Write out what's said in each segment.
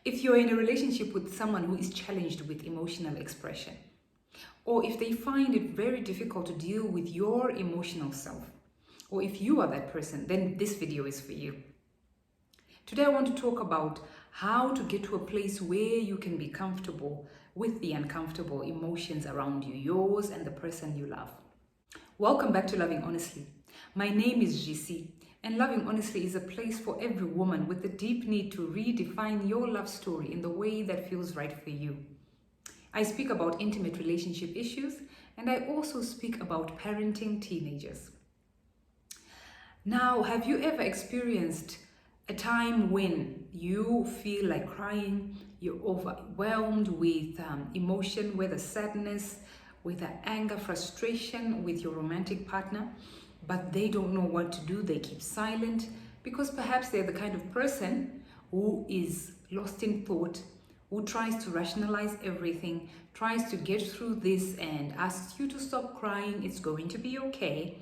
If you're in a relationship with someone who is challenged with emotional expression, or if they find it very difficult to deal with your emotional self, or if you are that person, then this video is for you. Today I want to talk about how to get to a place where you can be comfortable with the uncomfortable emotions around you, yours and the person you love. Welcome back to Loving Honestly. My name is GC, and Loving Honestly is a place for every woman with a deep need to redefine your love story in the way that feels right for you. I speak about intimate relationship issues, and I also speak about parenting teenagers. Now, have you ever experienced a time when you feel like crying, you're overwhelmed with emotion, whether sadness, whether anger, frustration with your romantic partner, but they don't know what to do, they keep silent, because perhaps they're the kind of person who is lost in thought, who tries to rationalize everything, tries to get through this and asks you to stop crying, it's going to be okay,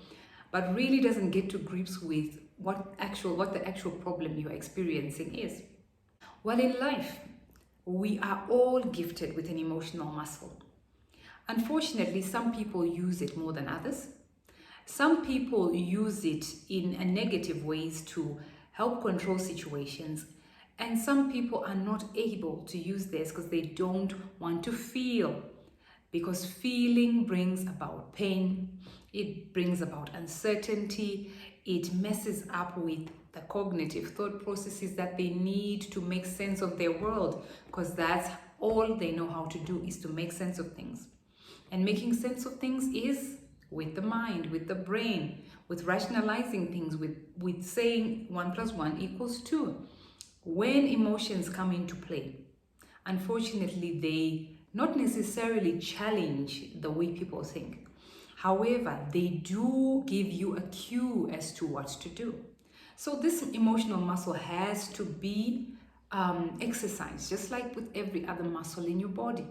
but really doesn't get to grips with what the actual problem you're experiencing is. Well, in life, we are all gifted with an emotional muscle. Unfortunately, some people use it more than others. Some people use it in a negative ways to help control situations. And some people are not able to use this because they don't want to feel. Because feeling brings about pain, it brings about uncertainty, it messes up with the cognitive thought processes that they need to make sense of their world, because that's all they know how to do, is to make sense of things. And making sense of things is with the mind, with the brain, with rationalizing things, with saying 1 + 1 = 2. When emotions come into play, unfortunately, they not necessarily challenge the way people think. However, they do give you a cue as to what to do. So this emotional muscle has to be exercised, just like with every other muscle in your body.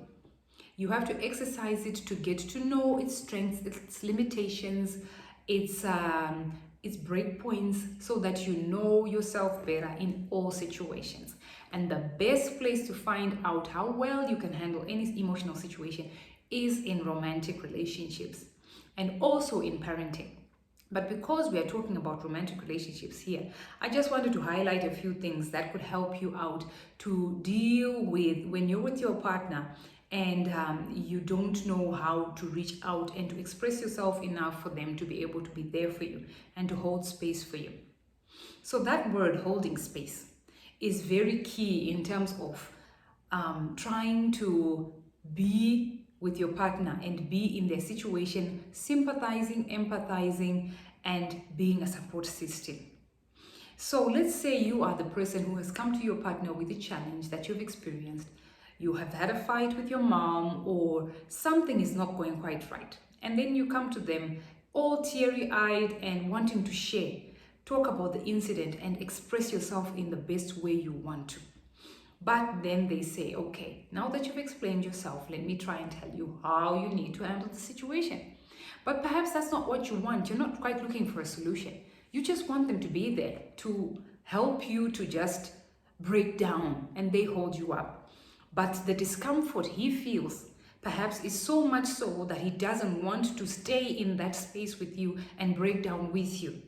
You have to exercise it to get to know its strengths, its limitations, its breakpoints, so that you know yourself better in all situations. And the best place to find out how well you can handle any emotional situation is in romantic relationships and also in parenting. But because we are talking about romantic relationships here, I just wanted to highlight a few things that could help you out to deal with when you're with your partner and you don't know how to reach out and to express yourself enough for them to be able to be there for you and to hold space for you. So that word, holding space, is very key in terms of trying to be with your partner and be in their situation, sympathizing, empathizing, and being a support system. So let's say you are the person who has come to your partner with a challenge that you've experienced. You have had a fight with your mom, or something is not going quite right. And then you come to them all teary-eyed and wanting to share, talk about the incident and express yourself in the best way you want to. But then they say, okay, now that you've explained yourself, let me try and tell you how you need to handle the situation. But perhaps that's not what you want. You're not quite looking for a solution. You just want them to be there to help you to just break down, and they hold you up. But the discomfort he feels perhaps is so much so that he doesn't want to stay in that space with you and break down with you.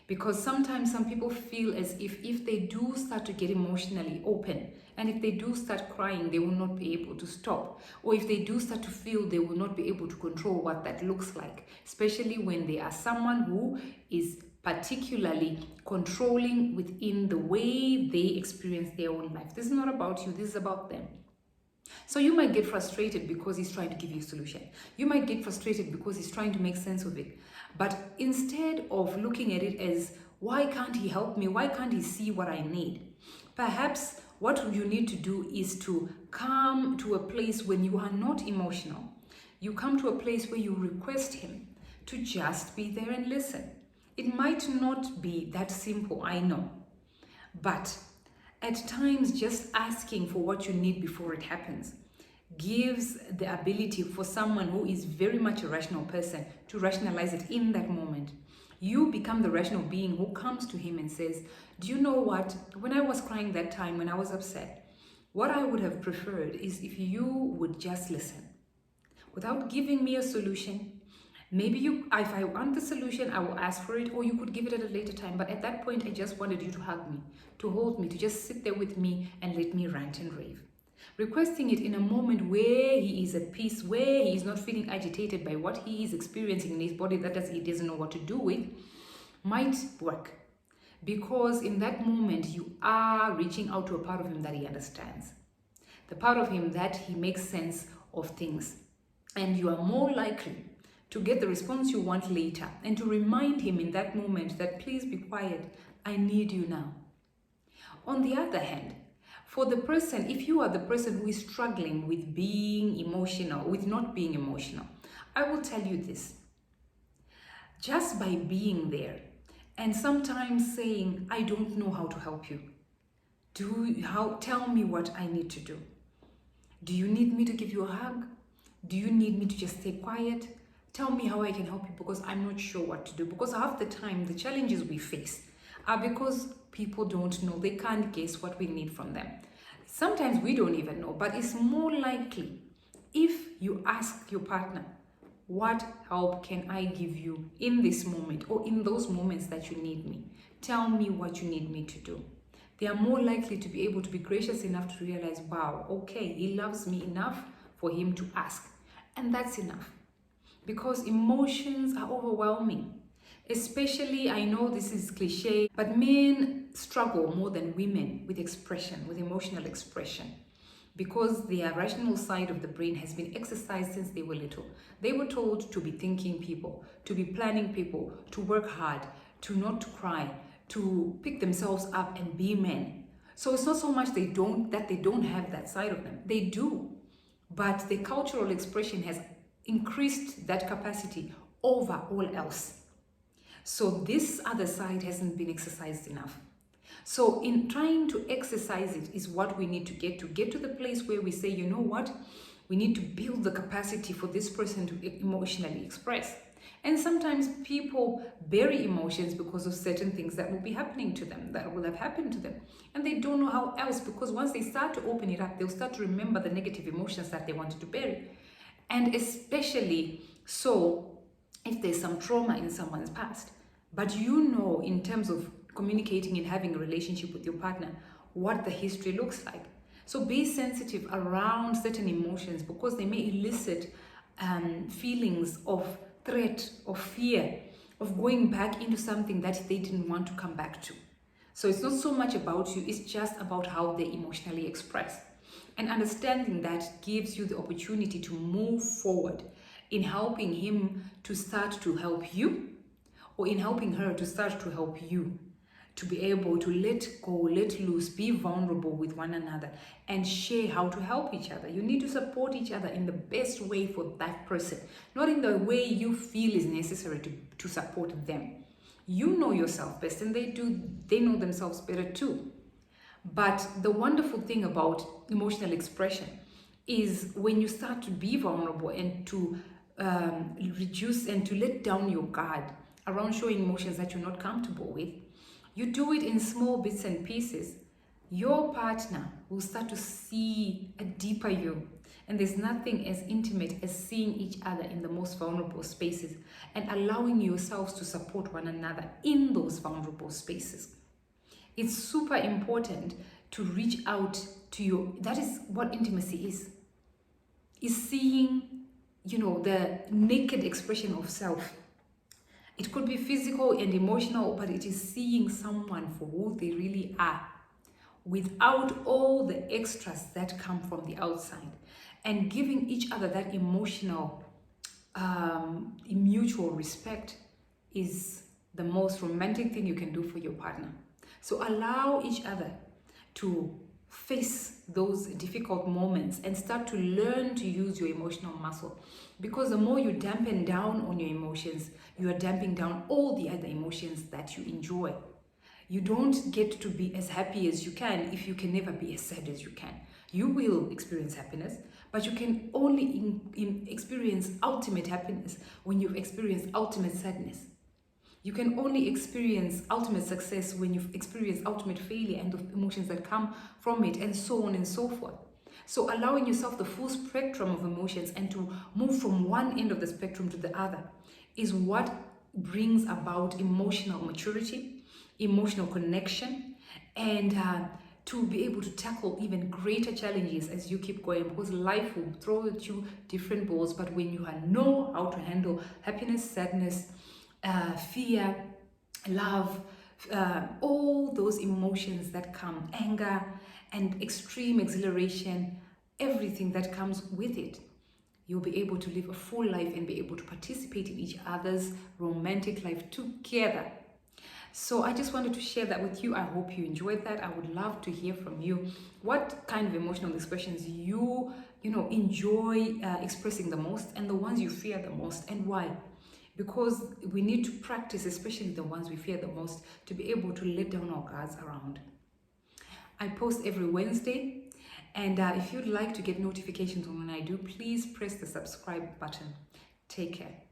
Because sometimes some people feel as if they do start to get emotionally open, and if they do start crying, they will not be able to stop. Or if they do start to feel, they will not be able to control what that looks like, especially when they are someone who is particularly controlling within the way they experience their own life. This is not about you, this is about them. So you might get frustrated because he's trying to give you a solution. You might get frustrated because he's trying to make sense of it. But instead of looking at it as, why can't he help me? Why can't he see what I need? Perhaps what you need to do is to come to a place when you are not emotional. You come to a place where you request him to just be there and listen. It might not be that simple, I know. But at times, just asking for what you need before it happens gives the ability for someone who is very much a rational person to rationalize it in that moment. You become the rational being who comes to him and says, do you know what? When I was crying that time, when I was upset, What I would have preferred is if you would just listen without giving me a solution. Maybe if I want the solution, I will ask for it, or you could give it at a later time. But at that point, I just wanted you to hug me, to hold me, to just sit there with me and let me rant and rave. Requesting it in a moment where he is at peace, where he is not feeling agitated by what he is experiencing in his body that he doesn't know what to do with, might work. Because in that moment, you are reaching out to a part of him that he understands. The part of him that he makes sense of things. And you are more likely to get the response you want later, and to remind him in that moment that please be quiet, I need you now. On the other hand, for the person, if you are the person who is struggling with being emotional, with not being emotional, I will tell you this. Just by being there and sometimes saying, I don't know how to help you. Tell me what I need to do. Do you need me to give you a hug? Do you need me to just stay quiet? Tell me how I can help you, because I'm not sure what to do. Because half the time, the challenges we face are because people don't know. They can't guess what we need from them. Sometimes we don't even know, but it's more likely if you ask your partner, what help can I give you in this moment or in those moments that you need me? Tell me what you need me to do. They are more likely to be able to be gracious enough to realize, wow, okay, he loves me enough for him to ask. And that's enough. Because emotions are overwhelming. Especially, I know this is cliche, but men struggle more than women with expression, with emotional expression, because their rational side of the brain has been exercised since they were little. They were told to be thinking people, to be planning people, to work hard, to not to cry, to pick themselves up and be men. So it's not so much they don't have that side of them. They do. But the cultural expression has increased that capacity over all else. So this other side hasn't been exercised enough. So in trying to exercise it is what we need to get to the place where we say, you know what, we need to build the capacity for this person to emotionally express. And sometimes people bury emotions because of certain things that will be happening to them, that will have happened to them. And they don't know how else, because once they start to open it up, they'll start to remember the negative emotions that they wanted to bury. And especially so if there's some trauma in someone's past. But you know, in terms of communicating and having a relationship with your partner, what the history looks like. So be sensitive around certain emotions, because they may elicit feelings of threat, of fear, of going back into something that they didn't want to come back to. So it's not so much about you, it's just about how they emotionally express. And understanding that gives you the opportunity to move forward in helping him to start to help you, or in helping her to start to help you, to be able to let go, let loose, be vulnerable with one another, and share how to help each other. You need to support each other in the best way for that person, not in the way you feel is necessary to support them. You know yourself best, and they know themselves better too. But the wonderful thing about emotional expression is when you start to be vulnerable and to reduce and to let down your guard around showing emotions that you're not comfortable with, you do it in small bits and pieces, your partner will start to see a deeper you. And there's nothing as intimate as seeing each other in the most vulnerable spaces and allowing yourselves to support one another in those vulnerable spaces. It's super important to reach out to you. That is what intimacy is seeing, the naked expression of self. It could be physical and emotional, but it is seeing someone for who they really are, without all the extras that come from the outside, and giving each other that emotional, mutual respect is the most romantic thing you can do for your partner. So allow each other to face those difficult moments and start to learn to use your emotional muscle, because the more you dampen down on your emotions, you are damping down all the other emotions that you enjoy. You don't get to be as happy as you can if you can never be as sad as you can. You will experience happiness, but you can only experience ultimate happiness when you've experienced ultimate sadness. You can only experience ultimate success when you've experienced ultimate failure and the emotions that come from it, and so on and so forth. So allowing yourself the full spectrum of emotions and to move from one end of the spectrum to the other is what brings about emotional maturity, emotional connection, and to be able to tackle even greater challenges as you keep going, because life will throw at you different balls. But when you know how to handle happiness, sadness, fear, love, all those emotions that come, anger and extreme exhilaration, everything that comes with it, you'll be able to live a full life and be able to participate in each other's romantic life together. So I just wanted to share that with you. I hope you enjoyed that. I would love to hear from you. What kind of emotional expressions you enjoy expressing the most, and the ones you fear the most, and why? Because we need to practice, especially the ones we fear the most, to be able to let down our guards around. I post every Wednesday, and if you'd like to get notifications when I do, please press the subscribe button. Take care.